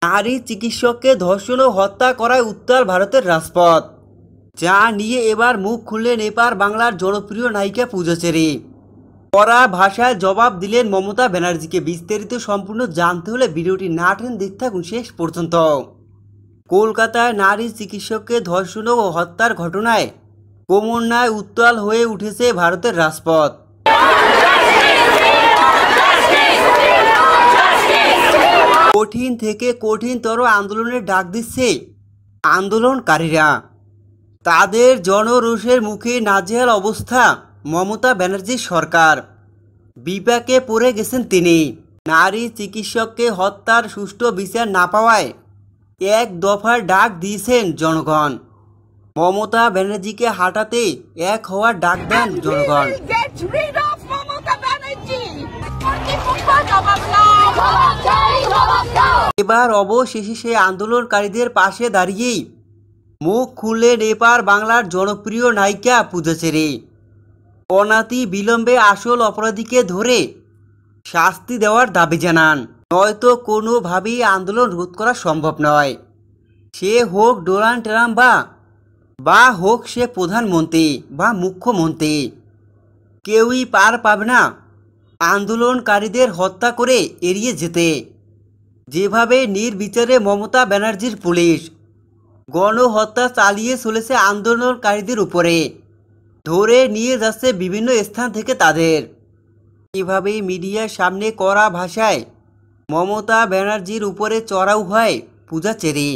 নারী চিকিৎসককে ধর্ষণ ও হত্যা করায় উত্তাল ভারতের রাজপথ, যা নিয়ে এবার মুখ খুললেন এপার বাংলার জনপ্রিয় নায়িকা পূজা চেরি। কড়া ভাষায় জবাব দিলেন মমতা ব্যানার্জিকে। বিস্তারিত সম্পূর্ণ জানতে হলে ভিডিওটি না টেনে দেখতে থাকুন শেষ পর্যন্ত। কলকাতায় নারী চিকিৎসককে ধর্ষণ ও হত্যার ঘটনায় ক্রমান্বয়ে উত্তাল হয়ে উঠেছে ভারতের রাজপথ। কঠিন থেকে কঠিনতর আন্দোলনের ডাক দিচ্ছে আন্দোলনকারীরা। তাদের জনরোষের মুখে নাজেহাল অবস্থা মমতা ব্যানার্জির সরকার। বিপাকে পড়ে গেছেন তিনি। নারী চিকিৎসককে হত্যার সুষ্ঠু বিচার না পাওয়ায় এক দফার ডাক দিয়েছেন জনগণ। মমতা ব্যানার্জিকে হাঁটাতে এক হওয়ার ডাক দেন জনগণ। এবার অবশেষে সে আন্দোলনকারীদের পাশে দাঁড়িয়েই মুখ খুললেন এপার বাংলার জনপ্রিয় নায়িকা পূজা চেরি। অনাতি বিলম্বে আসল অপরাধীকে ধরে শাস্তি দেওয়ার দাবি জানান, নয়তো কোনোভাবেই আন্দোলন রোধ করা সম্ভব নয়। সে হোক ডোনাল্ড ট্রাম্প বা হোক সে প্রধানমন্ত্রী বা মুখ্যমন্ত্রী, কেউই পার পাবে না আন্দোলনকারীদের হত্যা করে এড়িয়ে যেতে। যেভাবে নির্বিচারে মমতা ব্যানার্জির পুলিশ গণহত্যা চালিয়ে চলেছে আন্দোলনকারীদের উপরে, ধরে নিয়ে যাচ্ছে বিভিন্ন স্থান থেকে তাদের। এভাবেই মিডিয়ার সামনে কড়া ভাষায় মমতা ব্যানার্জির উপরে চড়াও হয় পূজা চেরি।